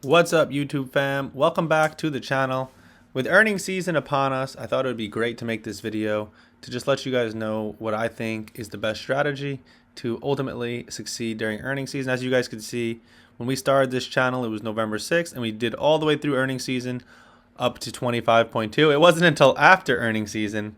What's up, YouTube fam? Welcome back to the channel. With earnings season upon us, I thought it would be great to make this video to just let you guys know what I think is the best strategy to ultimately succeed during earnings season. As you guys can see, when we started this channel, it was November 6th, and we did all the way through earnings season up to 25.2. It wasn't until after earnings season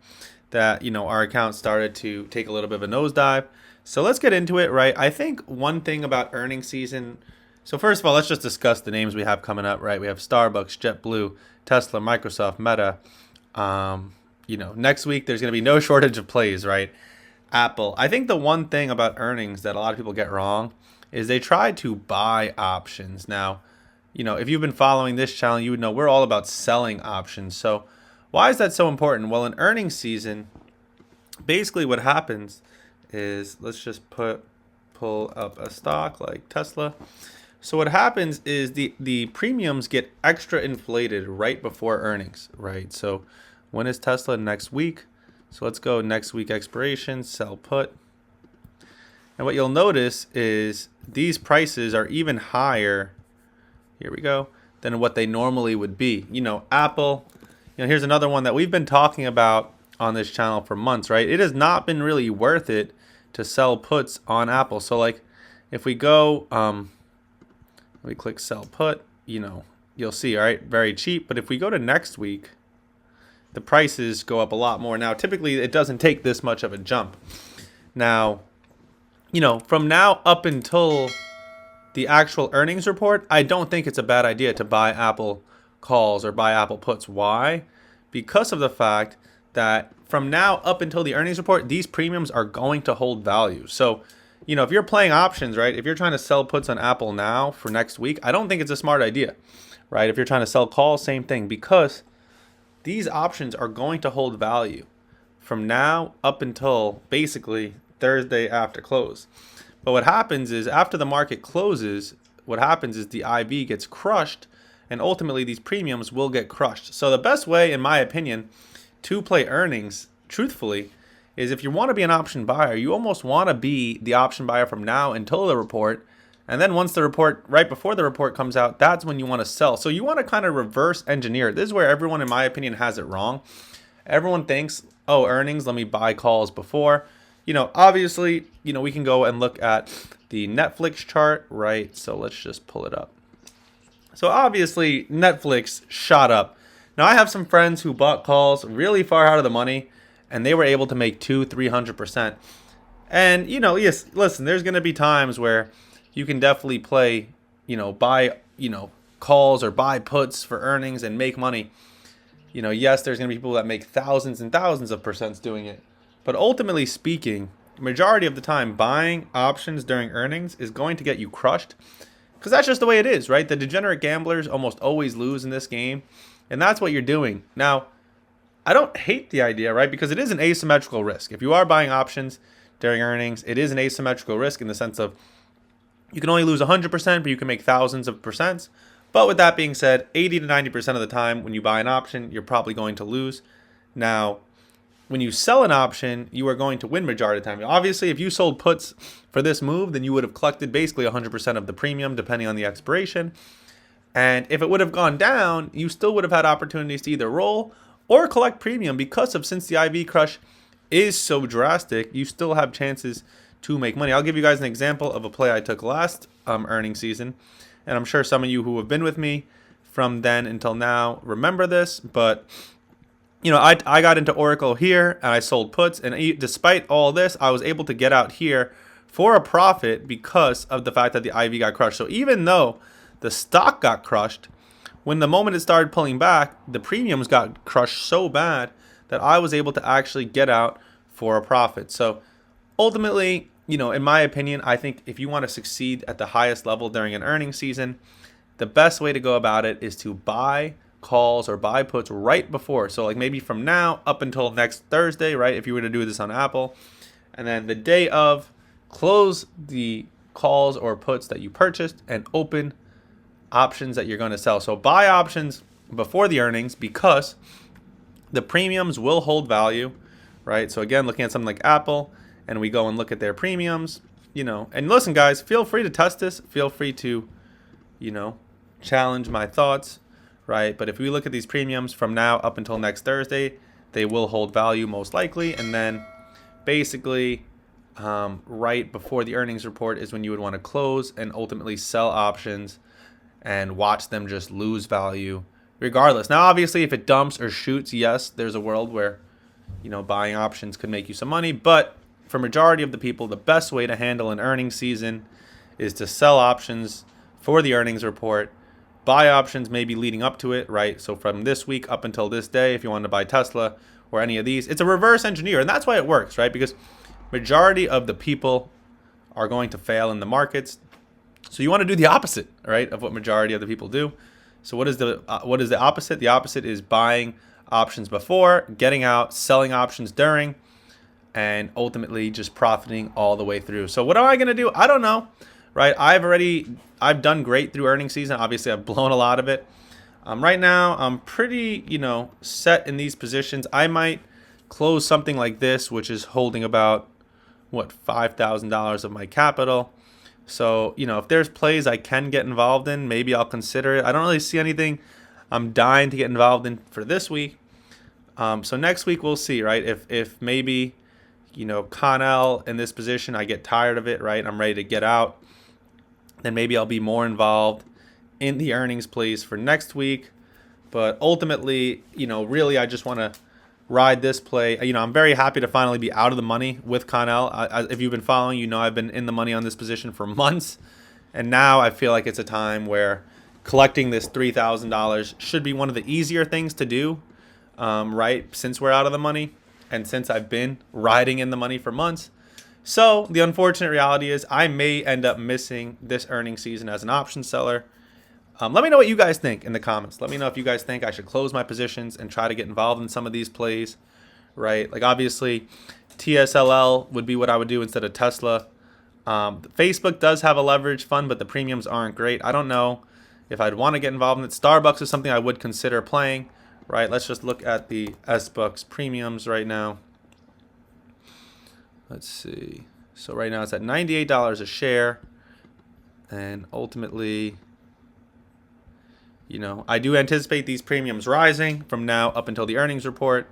that, our account started to take a little bit of a nosedive. So let's get into it, right? I think one thing about earnings season. So first of all, let's just discuss the names we have coming up, right? We have Starbucks, JetBlue, Tesla, Microsoft, Meta. Next week there's going to be no shortage of plays, right? Apple. I think the one thing about earnings that a lot of people get wrong is they try to buy options. Now, if you've been following this channel, you would know we're all about selling options. So why is that so important? Well, in earnings season, basically what happens is, let's just pull up a stock like Tesla. So what happens is the premiums get extra inflated right before earnings, right? So when is Tesla? Next week. So let's go next week expiration, sell put. And what you'll notice is these prices are even higher, here we go, than what they normally would be. Apple, here's another one that we've been talking about on this channel for months, right? It has not been really worth it to sell puts on Apple. So like if we go, we click sell put, you'll see, all right, very cheap. But if we go to next week, the prices go up a lot more. Now, typically it doesn't take this much of a jump. Now, from now up until the actual earnings report, I don't think it's a bad idea to buy Apple calls or buy Apple puts. Why? Because of the fact that from now up until the earnings report, these premiums are going to hold value. So, if you're playing options, right, if you're trying to sell puts on Apple now for next week, I don't think it's a smart idea, right? If you're trying to sell calls, same thing, because these options are going to hold value from now up until basically Thursday after close. But what happens is after the market closes, what happens is the IV gets crushed, and ultimately these premiums will get crushed. So the best way, in my opinion, to play earnings, truthfully, is if you want to be an option buyer, you almost want to be the option buyer from now until the report. And then once the report, right before the report comes out, that's when you want to sell. So you want to kind of reverse engineer it. This is where everyone, in my opinion, has it wrong. Everyone thinks, oh, earnings, let me buy calls before. Obviously, we can go and look at the Netflix chart, right? So let's just pull it up. So obviously, Netflix shot up. Now, I have some friends who bought calls really far out of the money, and they were able to make 200-300%. And, yes, listen, there's going to be times where you can definitely play, buy, calls or buy puts for earnings and make money. Yes, there's going to be people that make thousands and thousands of percents doing it. But ultimately speaking, majority of the time, buying options during earnings is going to get you crushed. Because that's just the way it is, right? The degenerate gamblers almost always lose in this game. And that's what you're doing. Now, I don't hate the idea, right? Because it is an asymmetrical risk. If you are buying options during earnings, it is an asymmetrical risk in the sense of you can only lose 100%, but you can make thousands of percents. But with that being said, 80 to 90% of the time when you buy an option, you're probably going to lose. Now, when you sell an option, you are going to win majority of the time. Obviously, if you sold puts for this move, then you would have collected basically 100% of the premium depending on the expiration. And if it would have gone down, you still would have had opportunities to either roll or collect premium because of, since the IV crush is so drastic, you still have chances to make money. I'll give you guys an example of a play I took last earnings season. And I'm sure some of you who have been with me from then until now remember this. But, I got into Oracle here and I sold puts. And despite all this, I was able to get out here for a profit because of the fact that the IV got crushed. So even though the stock got crushed, when the moment it started pulling back, the premiums got crushed so bad that I was able to actually get out for a profit. So ultimately, in my opinion, I think if you want to succeed at the highest level during an earnings season, the best way to go about it is to buy calls or buy puts right before. So like maybe from now up until next Thursday, right? If you were to do this on Apple, and then the day of, close the calls or puts that you purchased and open options that you're going to sell. So buy options before the earnings because the premiums will hold value, right? So again, looking at something like Apple, and we go and look at their premiums, and listen, guys, feel free to test this. Feel free to, challenge my thoughts, right? But if we look at these premiums from now up until next Thursday, they will hold value most likely. And then basically right before the earnings report is when you would want to close and ultimately sell options and watch them just lose value regardless. Now, obviously, if it dumps or shoots, yes, there's a world where, buying options could make you some money. But for majority of the people, the best way to handle an earnings season is to sell options for the earnings report, buy options maybe leading up to it, right? So from this week up until this day, if you want to buy Tesla or any of these, it's a reverse engineer. And that's why it works, right? Because majority of the people are going to fail in the markets. So you want to do the opposite, right, of what majority of the people do. So what is the opposite? The opposite is buying options before, getting out, selling options during, and ultimately just profiting all the way through. So what am I going to do? I don't know, right? I've done great through earnings season. Obviously, I've blown a lot of it. Right now, I'm pretty, set in these positions. I might close something like this, which is holding about, $5,000 of my capital. So, if there's plays I can get involved in, maybe I'll consider it. I don't really see anything I'm dying to get involved in for this week. So next week we'll see, right? If maybe, Connell in this position, I get tired of it, right? I'm ready to get out. Then maybe I'll be more involved in the earnings plays for next week. But ultimately, really I just want to ride this play. I'm very happy to finally be out of the money with Connell. If you've been following, I've been in the money on this position for months. And now I feel like it's a time where collecting this $3,000 should be one of the easier things to do, right? Since we're out of the money and since I've been riding in the money for months. So the unfortunate reality is I may end up missing this earnings season as an option seller. Let me know what you guys think in the comments. Let me know if you guys think I should close my positions and try to get involved in some of these plays, right? Like obviously, TSLL would be what I would do instead of Tesla. Facebook does have a leverage fund, but the premiums aren't great. I don't know if I'd want to get involved in it. Starbucks is something I would consider playing, right? Let's just look at the S-Bucks premiums right now. Let's see. So right now it's at $98 a share. And ultimately, I do anticipate these premiums rising from now up until the earnings report.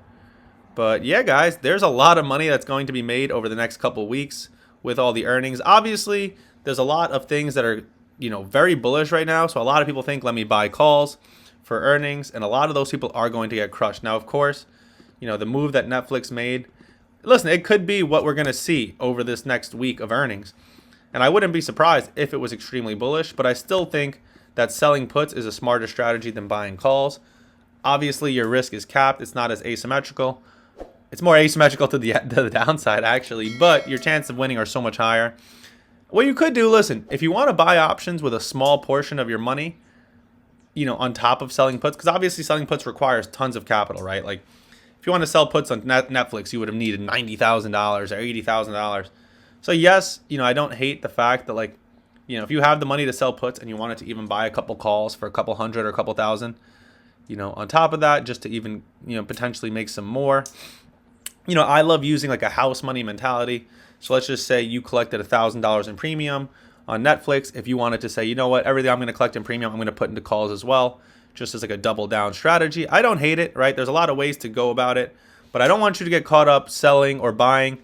But yeah, guys, there's a lot of money that's going to be made over the next couple of weeks with all the earnings. Obviously, there's a lot of things that are, very bullish right now. So a lot of people think, let me buy calls for earnings. And a lot of those people are going to get crushed. Now, of course, the move that Netflix made, listen, it could be what we're going to see over this next week of earnings. And I wouldn't be surprised if it was extremely bullish, but I still think that selling puts is a smarter strategy than buying calls. Obviously, your risk is capped. It's not as asymmetrical. It's more asymmetrical to the downside, actually, but your chance of winning are so much higher. What you could do, listen, if you want to buy options with a small portion of your money, on top of selling puts, because obviously selling puts requires tons of capital, right? Like, if you want to sell puts on Netflix, you would have needed $90,000 or $80,000. So yes, I don't hate the fact that if you have the money to sell puts and you wanted to even buy a couple calls for a couple hundred or a couple thousand, on top of that, just to even, potentially make some more. I love using like a house money mentality. So let's just say you collected $1,000 in premium on Netflix. If you wanted to say, you know what, everything I'm going to collect in premium, I'm going to put into calls as well, just as like a double down strategy. I don't hate it, right? There's a lot of ways to go about it, but I don't want you to get caught up selling or buying.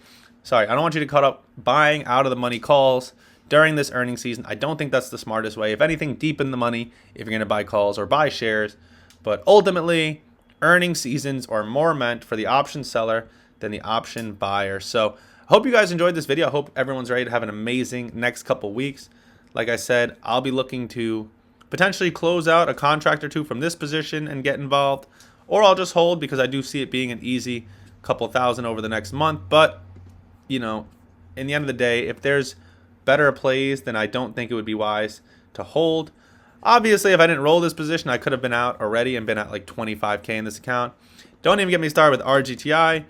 I don't want you to get caught up buying out of the money calls during this earnings season. I don't think that's the smartest way. If anything, deepen the money if you're going to buy calls or buy shares. But ultimately, earnings seasons are more meant for the option seller than the option buyer. So I hope you guys enjoyed this video. I hope everyone's ready to have an amazing next couple weeks. Like I said, I'll be looking to potentially close out a contract or two from this position and get involved, or I'll just hold because I do see it being an easy couple thousand over the next month. But, in the end of the day, if there's better plays, then I don't think it would be wise to hold. Obviously, if I didn't roll this position, I could have been out already and been at like 25K in this account. Don't even get me started with RGTI.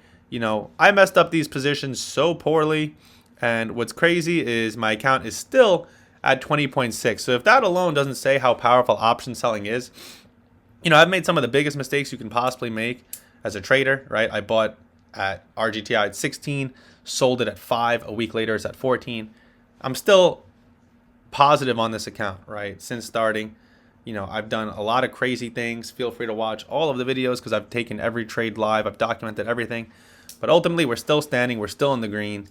I messed up these positions so poorly, and what's crazy is my account is still at 20.6. So if that alone doesn't say how powerful option selling is, I've made some of the biggest mistakes you can possibly make as a trader, right? I bought at RGTI at 16, sold it at 5. A week later, it's at 14. I'm still positive on this account, right? Since starting, You know, I've done a lot of crazy things. Feel free to watch all of the videos because I've taken every trade live. I've documented everything. But ultimately, we're still standing. We're still in the green.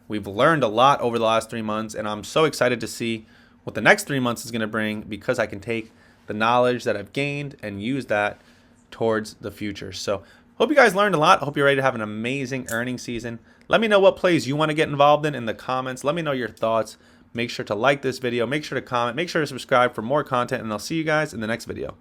We've learned a lot over the last 3 months, and I'm so excited to see what the next 3 months is going to bring because I can take the knowledge that I've gained and use that towards the future. So hope you guys learned a lot. I hope you're ready to have an amazing earnings season. Let me know what plays you want to get involved in the comments. Let me know your thoughts. Make sure to like this video. Make sure to comment. Make sure to subscribe for more content, and I'll see you guys in the next video.